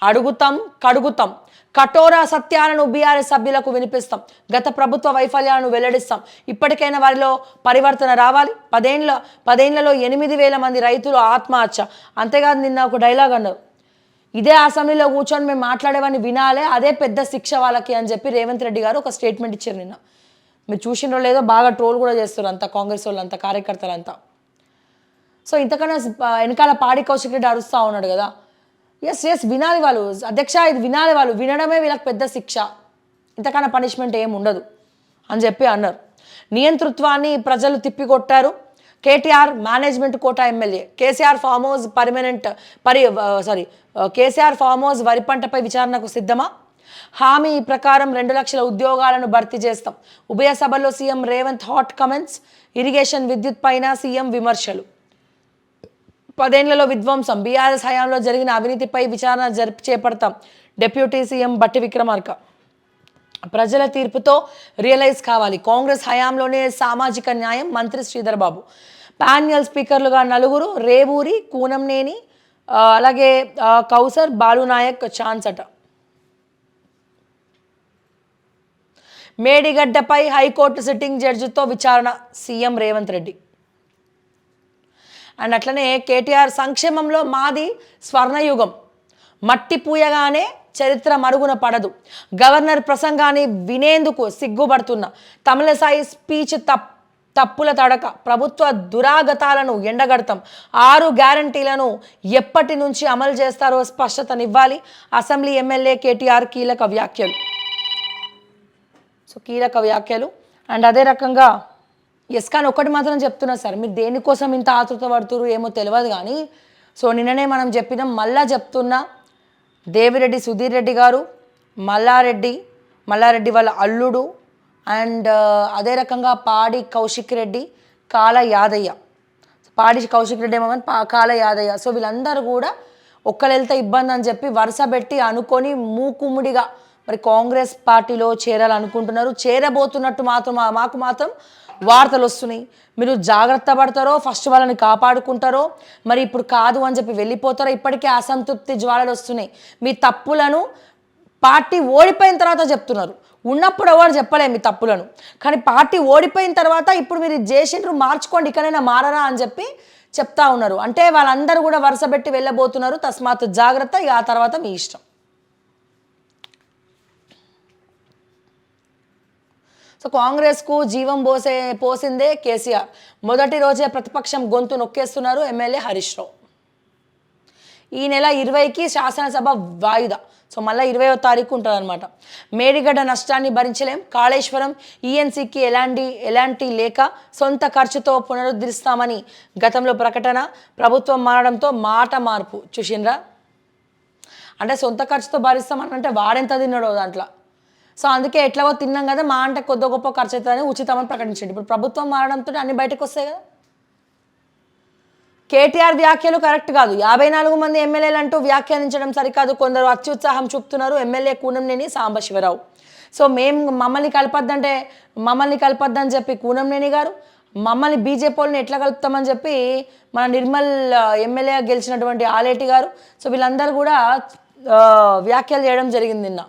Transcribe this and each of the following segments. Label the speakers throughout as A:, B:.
A: అడుగుతాం, కడుగుతాం, కఠోర సత్యాలను బీఆర్ఎస్ సభ్యులకు వినిపిస్తాం, గత ప్రభుత్వ వైఫల్యాలను వెల్లడిస్తాం. ఇప్పటికైనా వారిలో పరివర్తన రావాలి. పదేళ్లలో 8,000 మంది రైతులు ఆత్మహత్య. అంతేకాదు నిన్న ఒక డైలాగ్ అన్నారు, ఇదే అసెంబ్లీలో కూర్చొని మేము మాట్లాడేవాడిని వినాలే, అదే పెద్ద శిక్ష వాళ్ళకి అని చెప్పి రేవంత్ రెడ్డి గారు ఒక స్టేట్మెంట్ ఇచ్చారు నిన్న. మీరు చూసినో లేదో బాగా ట్రోల్ కూడా చేస్తారు అంతా కాంగ్రెస్ వాళ్ళంతా, కార్యకర్తలంతా. సో ఇంతకన్నా వెనకాల పాడి కౌశిక్ రెడ్డి అరుస్తూ ఉన్నాడు కదా. ఎస్ వినాలి వాళ్ళు, అధ్యక్ష ఇది వినాలి వాళ్ళు, వినడమే వీళ్ళకి పెద్ద శిక్ష, ఇంతకన్నా పనిష్మెంట్ ఏమి ఉండదు అని చెప్పి అన్నారు. నియంతృత్వాన్ని ప్రజలు తిప్పికొట్టారు. KTR management quota MLA, KCR farm house వరి పంటపై విచారణకు సిద్ధమా? హామీ ప్రకారం 2 లక్షల ఉద్యోగాలను భర్తీ చేస్తాం. ఉభయ సభల్లో CM Revanth hot comments. Irrigation విద్యుత్ పైన సీఎం విమర్శలు. 10 ఏళ్లలో విధ్వంసం, బీఆర్ఎస్ హయాంలో జరిగిన అవినీతిపై విచారణ చేపడతాం. డిప్యూటీ సీఎం బట్టి విక్రమార్క. ప్రజల తీర్పుతో రియలైజ్ కావాలి, కాంగ్రెస్ హయాంలోనే సామాజిక న్యాయం, మంత్రి శ్రీధర్ బాబు. ప్యానెల్ స్పీకర్లుగా 4, రేవూరి, కూనంనేని, అలాగే కౌసర్, బాలునాయక్ ఛాన్స్ అట. మేడిగడ్డపై హైకోర్టు సిట్టింగ్ జడ్జితో విచారణ, సీఎం రేవంత్ రెడ్డి. అండ్ అట్లనే కేటీఆర్ సంక్షేమంలో మాది స్వర్ణయుగం, మట్టి పూయగానే చరిత్ర మరుగున పడదు. గవర్నర్ ప్రసంగాన్ని వినేందుకు సిగ్గుపడుతున్న తమిళసాయి స్పీచ్ తప్పుల తడక. ప్రభుత్వ దురాగతాలను ఎండగడతాం. 6 గ్యారంటీలను ఎప్పటి నుంచి అమలు చేస్తారో స్పష్టతనివ్వాలి. అసెంబ్లీ ఎమ్మెల్యే కేటీఆర్ కీలక వ్యాఖ్యలు. సో కీలక వ్యాఖ్యలు. అండ్ అదే రకంగా కానీ ఒకటి మాత్రం చెప్తున్నా సార్, మీరు దేనికోసం ఇంత ఆతృత పడుతురు ఏమో తెలియదు కానీ, సో నిన్ననే మనం చెప్పినాం, మళ్ళా చెప్తున్నా, దేవిరెడ్డి సుధీర్ రెడ్డి గారు, మల్లారెడ్డి వాళ్ళ అల్లుడు, అండ్ అదే రకంగా పాడి కౌశిక్ రెడ్డి, కాల యాదయ్య. పాడి కౌశిక్ రెడ్డి ఏమో కానీ కాల యాదయ్య. సో వీళ్ళందరూ కూడా ఒక్కరు వెళ్తే ఇబ్బంది అని చెప్పి వరుస పెట్టి అనుకొని మూకుమ్ముడిగా మరి కాంగ్రెస్ పార్టీలో చేరాలనుకుంటున్నారు. చేరబోతున్నట్టు మాకు మాత్రం వార్తలు వస్తున్నాయి. మీరు జాగ్రత్త పడతారో, ఫస్ట్ వాళ్ళని కాపాడుకుంటారో, మరి ఇప్పుడు కాదు అని చెప్పి వెళ్ళిపోతారో. ఇప్పటికే అసంతృప్తి జ్వాలలు వస్తున్నాయి. మీ తప్పులను పార్టీ ఓడిపోయిన తర్వాత చెప్తున్నారు, ఉన్నప్పుడు ఎవరు చెప్పలే మీ తప్పులను. కానీ పార్టీ ఓడిపోయిన తర్వాత ఇప్పుడు మీరు చేసిండ్రు, మార్చుకోండి, ఇకనైనా మారరా అని చెప్పి చెప్తా ఉన్నారు. అంటే వాళ్ళందరూ కూడా వరుస పెట్టి వెళ్ళబోతున్నారు. తస్మాత్ జాగ్రత్త, ఇక ఆ తర్వాత మీ ఇష్టం. సో కాంగ్రెస్కు జీవం పోసిందే కేసీఆర్. మొదటి రోజే ప్రతిపక్షం గొంతు నొక్కేస్తున్నారు ఎమ్మెల్యే హరీష్ రావు. ఈ నెల 20కి శాసనసభ వాయిదా. సో మళ్ళీ 20వ తారీఖు ఉంటుందన్నమాట. మేడిగడ్డ నష్టాన్ని భరించలేం, కాళేశ్వరం ఈఎన్సీకి ఎలాంటి లేక సొంత ఖర్చుతో పునరుద్ధరిస్తామని గతంలో ప్రకటన. ప్రభుత్వం మారడంతో మాట మార్పు. చూసిండ్రా, అంటే సొంత ఖర్చుతో భరిస్తామని అంటే వాడెంత తిన్నాడో దాంట్లో. సో అందుకే ఎట్లాగో తిన్నాం కదా, మా అంటే కొద్ది గొప్ప ఖర్చు అవుతుందని ఉచితమని ప్రకటించండి. ఇప్పుడు ప్రభుత్వం మారడంతో అన్ని బయటకు వస్తాయి కదా. కేటీఆర్ వ్యాఖ్యలు కరెక్ట్ కాదు. 54 మంది ఎమ్మెల్యేలు అంటూ వ్యాఖ్యానించడం సరికాదు. కొందరు అత్యుత్సాహం చూపుతున్నారు. ఎమ్మెల్యే కూనంనేని సాంబశివరావు. సో మమ్మల్ని కలపద్దని చెప్పి కూనంనేని గారు, మమ్మల్ని బీజేపీ వాళ్ళని ఎట్లా కలుపుతామని చెప్పి మన నిర్మల్ ఎమ్మెల్యే గెలిచినటువంటి ఆలేటి గారు. సో వీళ్ళందరూ కూడా వ్యాఖ్యలు చేయడం జరిగింది. నిన్న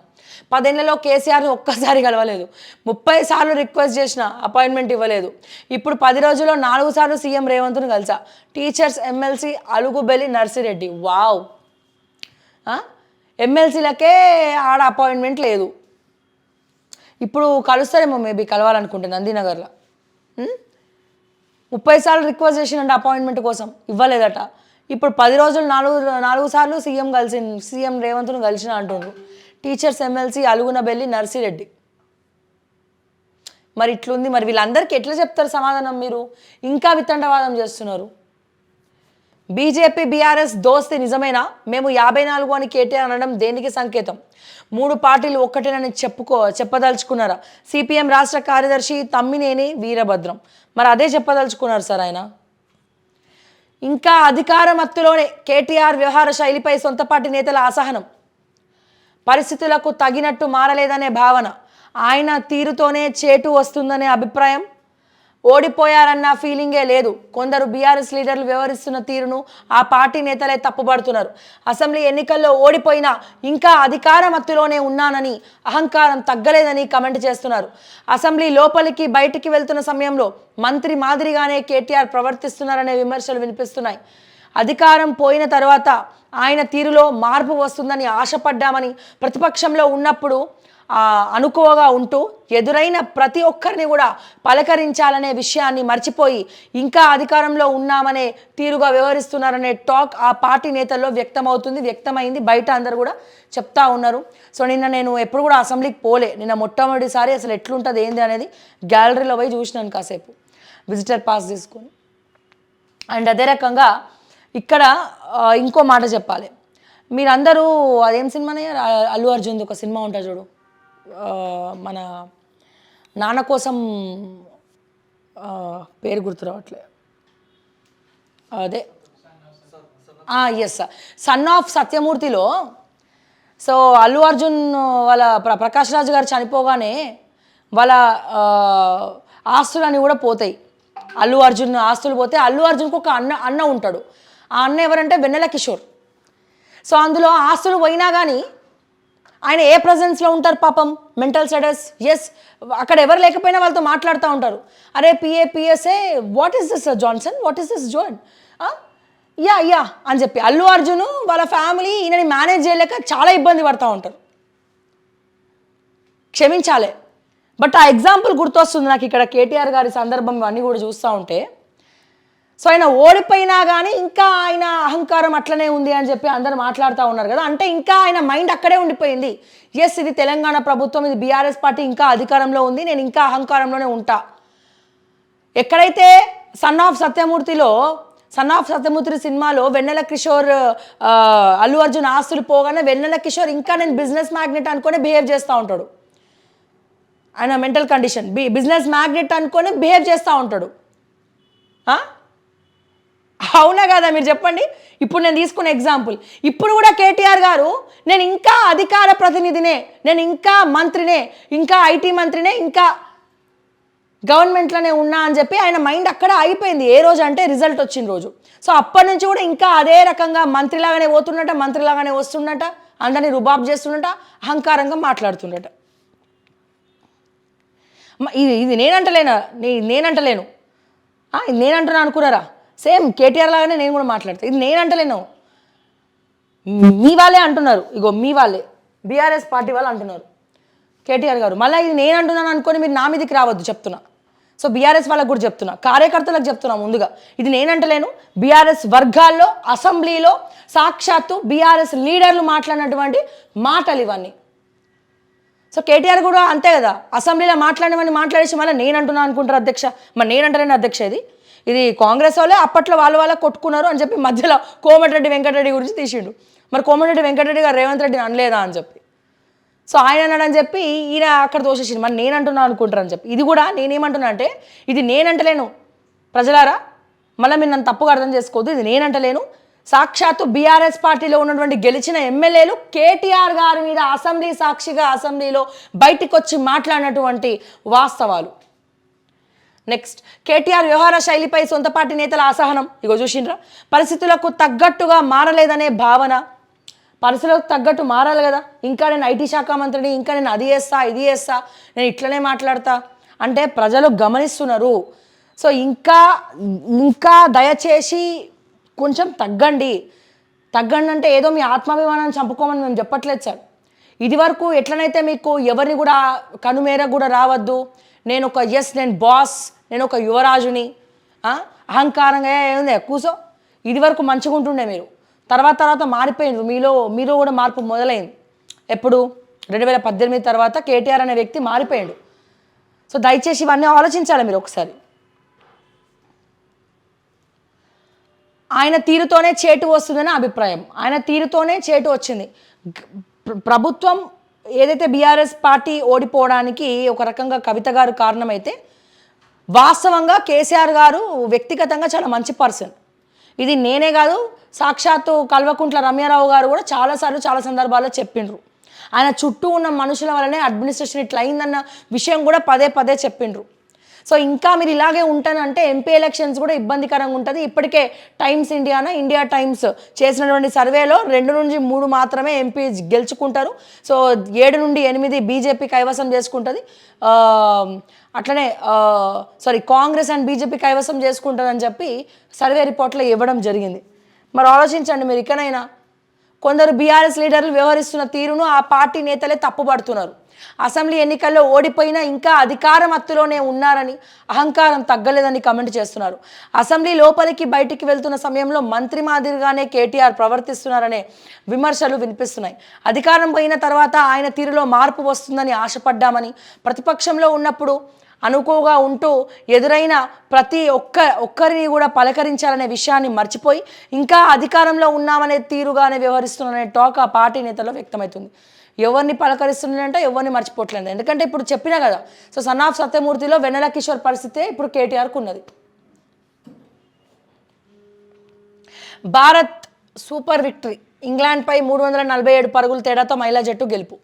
A: 10 ఏళ్లలో కేసీఆర్ని ఒక్కసారి కలవలేదు, 30 సార్లు రిక్వెస్ట్ చేసిన అపాయింట్మెంట్ ఇవ్వలేదు. ఇప్పుడు 10 రోజుల్లో 4 సార్లు సీఎం రేవంత్ను కలిసా. Teachers MLC Alugubelli Narsireddy. Wow, ఎమ్మెల్సీలకే ఆడ అపాయింట్మెంట్ లేదు. ఇప్పుడు కలుస్తారేమో, మేబీ కలవాలనుకుంటే నందినగర్లో. 30 సార్లు రిక్వెస్ట్ చేసినంటే అపాయింట్మెంట్ కోసం, ఇవ్వలేదట. ఇప్పుడు 10 రోజులు 4 సార్లు సీఎం రేవంత్ను కలిసిన అంటుండ్రు. Teachers MLC Alugunabelli Narsireddy. మరి ఇట్లుంది, మరి వీళ్ళందరికీ ఎట్లా చెప్తారు సమాధానం? మీరు ఇంకా వితండవాదం చేస్తున్నారు. బీజేపీ బీఆర్ఎస్ దోస్తి నిజమేనా? మేము 54 అని కేటీఆర్ అనడం దేనికి సంకేతం? 3 పార్టీలు ఒక్కటేనని చెప్పదలుచుకున్నారా? సిపిఎం రాష్ట్ర కార్యదర్శి తమ్మినేని వీరభద్రం మరి అదే చెప్పదలుచుకున్నారు సార్ ఆయన. ఇంకా అధికార మత్తులోనే కేటీఆర్ వ్యవహార శైలిపై సొంత పార్టీ నేతల అసహనం. పరిస్థితులకు తగినట్టు మారలేదనే భావన, ఆయన తీరుతోనే చేటు వస్తుందనే అభిప్రాయం. ఓడిపోయారన్న ఫీలింగే లేదు. కొందరు బీఆర్ఎస్ లీడర్లు వ్యవహరిస్తున్న తీరును ఆ పార్టీ నేతలే తప్పుపడుతున్నారు. అసెంబ్లీ ఎన్నికల్లో ఓడిపోయినా ఇంకా అధికార మత్తులోనే ఉన్నానని, అహంకారం తగ్గలేదని కమెంట్ చేస్తున్నారు. అసెంబ్లీ లోపలికి బయటికి వెళ్తున్న సమయంలో మంత్రి మాదిరిగానే కేటీఆర్ ప్రవర్తిస్తున్నారనే విమర్శలు వినిపిస్తున్నాయి. అధికారం పోయిన తర్వాత ఆయన తీరులో మార్పు వస్తుందని ఆశపడ్డామని, ప్రతిపక్షంలో ఉన్నప్పుడు అనుకోగా ఉంటూ ఎదురైన ప్రతి ఒక్కరిని కూడా పలకరించాలనే విషయాన్ని మర్చిపోయి ఇంకా అధికారంలో ఉన్నామనే తీరుగా వ్యవహరిస్తున్నారనే టాక్ ఆ పార్టీ నేతల్లో వ్యక్తమైంది. బయట అందరు కూడా చెప్తా ఉన్నారు. సో నిన్న నేను ఎప్పుడు కూడా అసెంబ్లీకి పోలే. నిన్న మొట్టమొదటిసారి అసలు ఎట్లుంటుంది ఏంది అనేది గ్యాలరీలో పోయి చూసినాను కాసేపు విజిటర్ పాస్ తీసుకొని. అండ్ అదే రకంగా ఇక్కడ ఇంకో మాట చెప్పాలి. మీరందరూ అదేం సినిమానే అల్లు అర్జున్ది ఒక సినిమా ఉంటుంది చూడు, మన నాన్న కోసం, పేరు గుర్తు రావట్లే, అదే ఎస్, సన్ ఆఫ్ సత్యమూర్తిలో సో అల్లు అర్జున్ వాళ్ళ ప్రకాష్ రాజ్ గారు చనిపోగానే వాళ్ళ ఆస్తులన్నీ కూడా పోతాయి. అల్లు అర్జున్ ఆస్తులు పోతే అల్లు అర్జున్కి ఒక అన్న ఉంటాడు. ఆ అన్న ఎవరంటే వెన్నెల కిషోర్. సో అందులో ఆస్తులు పోయినా కానీ ఆయన ఏ ప్రజెన్స్లో ఉంటారు పాపం, మెంటల్ స్టేటస్. ఎస్, అక్కడ ఎవరు లేకపోయినా వాళ్ళతో మాట్లాడుతూ ఉంటారు. అరే PSA what is this Johnson, what is this zone, yeah అని చెప్పి అల్లు అర్జున్ వాళ్ళ ఫ్యామిలీ ఈయనని మేనేజ్ చేయలేక చాలా ఇబ్బంది పడుతూ ఉంటారు. క్షమించాలి. బట్ ఆ ఎగ్జాంపుల్ గుర్తొస్తుంది నాకు ఇక్కడ కేటీఆర్ గారి సందర్భం ఇవన్నీ కూడా చూస్తూ ఉంటే. సో ఆయన ఓడిపోయినా కానీ ఇంకా ఆయన అహంకారం అట్లనే ఉంది అని చెప్పి అందరూ మాట్లాడుతూ ఉన్నారు కదా. అంటే ఇంకా ఆయన మైండ్ అక్కడే ఉండిపోయింది. ఎస్, ఇది తెలంగాణ ప్రభుత్వం, ఇది బీఆర్ఎస్ పార్టీ ఇంకా అధికారంలో ఉంది, నేను ఇంకా అహంకారంలోనే ఉంటా. ఎక్కడైతే సన్ ఆఫ్ సత్యమూర్తి సినిమాలో వెన్నెల కిషోర్ అల్లు అర్జున్ ఆస్తులు పోగానే వెన్నెల కిషోర్ ఇంకా నేను బిజినెస్ మ్యాగ్నెట్ అనుకొని బిహేవ్ చేస్తూ ఉంటాడు. ఆయన మెంటల్ కండిషన్ బిజినెస్ మ్యాగ్నెట్ అనుకొని బిహేవ్ చేస్తూ ఉంటాడు. అవునా కదా మీరు చెప్పండి. ఇప్పుడు నేను తీసుకున్న ఎగ్జాంపుల్, ఇప్పుడు కూడా కేటీఆర్ గారు నేను ఇంకా అధికార ప్రతినిధినే, నేను ఇంకా మంత్రినే, ఇంకా ఐటీ మంత్రినే, ఇంకా గవర్నమెంట్లోనే ఉన్నా అని చెప్పి ఆయన మైండ్ అక్కడ అయిపోయింది. ఏ రోజు అంటే రిజల్ట్ వచ్చిన రోజు. సో అప్పటి నుంచి కూడా ఇంకా అదే రకంగా మంత్రిలాగానే పోతున్నట, మంత్రిలాగానే వస్తున్నట, అందరినీ రుబాబ్ చేస్తున్నట, అహంకారంగా మాట్లాడుతున్నట. ఇది నేనంటలేను, ఇది నేనంటున్నా అనుకున్నారా? సేమ్ కేటీఆర్ లాగానే నేను కూడా మాట్లాడతాను. ఇది నేనంటలేను, మీ వాళ్ళే అంటున్నారు. ఇగో మీ వాళ్ళే బీఆర్ఎస్ పార్టీ వాళ్ళు అంటున్నారు కేటీఆర్ గారు. మళ్ళీ ఇది నేను అంటున్నాను అనుకొని మీరు నా మీదకి రావద్దు చెప్తున్నా. సో బీఆర్ఎస్ వాళ్ళకు కూడా చెప్తున్నా, కార్యకర్తలకు చెప్తున్నా ముందుగా, ఇది నేనంటలేను. బీఆర్ఎస్ వర్గాల్లో అసెంబ్లీలో సాక్షాత్తు బీఆర్ఎస్ లీడర్లు మాట్లాడినటువంటి మాటలు ఇవన్నీ. సో కేటీఆర్ కూడా అంతే కదా, అసెంబ్లీలో మాట్లాడినవన్నీ మాట్లాడేసి మళ్ళీ నేను అంటున్నా అనుకుంటారు అధ్యక్ష. మరి నేనంటలేను అధ్యక్ష, ఇది కాంగ్రెస్ వాళ్ళే అప్పట్లో వాళ్ళ కొట్టుకున్నారు అని చెప్పి మధ్యలో కోమటిరెడ్డి వెంకటరెడ్డి గురించి తీసిండు. మరి కోమటిరెడ్డి వెంకటరెడ్డి గారు రేవంత్ రెడ్డిని అనలేదా అని చెప్పి, సో ఆయన అన్నాడని చెప్పి ఈయన అక్కడ దోషేసిండు. మరి నేనంటున్నా అనుకుంటారు అని చెప్పి. ఇది కూడా నేనేమంటున్నా అంటే, ఇది నేనంటలేను ప్రజలారా, మళ్ళీ మీరు నన్ను తప్పుగా అర్థం చేసుకోవద్దు. ఇది నేనంటలేను, సాక్షాత్తు బీఆర్ఎస్ పార్టీలో ఉన్నటువంటి గెలిచిన ఎమ్మెల్యేలు కేటీఆర్ గారి మీద అసెంబ్లీ సాక్షిగా అసెంబ్లీలో బయటికి వచ్చి మాట్లాడినటువంటి వాస్తవాలు. నెక్స్ట్, కేటీఆర్ వ్యవహార శైలిపై సొంత పార్టీ నేతల అసహనం. ఇగో చూసిండ్రా, పరిస్థితులకు తగ్గట్టుగా మారలేదనే భావన. పరిస్థితులకు తగ్గట్టు మారాలి కదా. ఇంకా నేను ఐటీ శాఖ మంత్రిని, ఇంకా నేను అది చేస్తా ఇది చేస్తా, నేను ఇట్లనే మాట్లాడతా అంటే ప్రజలు గమనిస్తున్నారు. సో ఇంకా దయచేసి కొంచెం తగ్గండి అంటే ఏదో మీ ఆత్మాభిమానాన్ని చంపుకోమని మేము చెప్పట్లేదు సార్. ఇది వరకు ఎట్లనైతే మీకు ఎవరిని కూడా కనుమేర కూడా రావద్దు, నేను బాస్, నేను ఒక యువరాజుని, అహంకారంగా ఏముంది కూసో, ఇది వరకు మంచిగా ఉంటుండే మీరు. తర్వాత మారిపోయినారు, మీలో కూడా మార్పు మొదలైంది. ఎప్పుడు 2018 తర్వాత కేటీఆర్ అనే వ్యక్తి మారిపోయాడు. సో దయచేసి ఇవన్నీ ఆలోచించాలి మీరు ఒకసారి. ఆయన తీరుతోనే చేటు వస్తుందని అభిప్రాయం. ఆయన తీరుతోనే చేటు వచ్చింది. ప్రభుత్వం ఏదైతే బీఆర్ఎస్ పార్టీ ఓడిపోవడానికి ఒక రకంగా కవిత గారు కారణమైతే, వాస్తవంగా కేసీఆర్ గారు వ్యక్తిగతంగా చాలా మంచి పర్సన్. ఇది నేనే కాదు, సాక్షాత్తు కల్వకుంట్ల రమ్యారావు గారు కూడా చాలాసార్లు చాలా సందర్భాల్లో చెప్పిండ్రు. ఆయన చుట్టూ ఉన్న మనుషుల వల్లనే అడ్మినిస్ట్రేషన్ ఇట్లా అయిందన్న విషయం కూడా పదే చెప్పిండ్రు. సో ఇంకా మీరు ఇలాగే ఉంటానంటే ఎంపీ ఎలక్షన్స్ కూడా ఇబ్బందికరంగా ఉంటుంది. ఇప్పటికే ఇండియా టైమ్స్ చేసినటువంటి సర్వేలో 2 నుంచి 3 మాత్రమే ఎంపీ గెలుచుకుంటారు. సో 7 నుండి 8 బీజేపీ కైవసం చేసుకుంటుంది. అట్లనే కాంగ్రెస్ అండ్ బీజేపీ కైవసం చేసుకుంటుందని చెప్పి సర్వే రిపోర్ట్లో ఇవ్వడం జరిగింది. మరి ఆలోచించండి మీరు ఇకనైనా. కొందరు బీఆర్ఎస్ లీడర్లు వ్యవహరిస్తున్న తీరును ఆ పార్టీ నేతలే తప్పుపడుతున్నారు. అసెంబ్లీ ఎన్నికల్లో ఓడిపోయినా ఇంకా అధికారం హత్తులోనే ఉన్నారని, అహంకారం తగ్గలేదని కమెంట్ చేస్తున్నారు. అసెంబ్లీ లోపలికి బయటికి వెళ్తున్న సమయంలో మంత్రి మాదిరిగానే కేటీఆర్ ప్రవర్తిస్తున్నారనే విమర్శలు వినిపిస్తున్నాయి. అధికారం పోయిన తర్వాత ఆయన తీరులో మార్పు వస్తుందని ఆశపడ్డామని, ప్రతిపక్షంలో ఉన్నప్పుడు అనుకోగా ఉంటూ ఎదురైన ప్రతి ఒక్కరిని కూడా పలకరించాలనే విషయాన్ని మర్చిపోయి ఇంకా అధికారంలో ఉన్నామనే తీరుగానే వ్యవహరిస్తున్నారనే టాక్ ఆ పార్టీ నేతల్లో వ్యక్తమవుతుంది. ఎవరిని పలకరిస్తున్నారంటే ఎవరిని మర్చిపోవట్లేదు. ఎందుకంటే ఇప్పుడు చెప్పినా కదా, సో సన్ ఆఫ్ సత్యమూర్తిలో వెన్నెల కిషోర్ పరిస్థితే ఇప్పుడు కేటీఆర్కు ఉన్నది. Bharat super victory. ఇంగ్లాండ్పై 347 పరుగుల తేడాతో మహిళా జట్టు గెలుపు.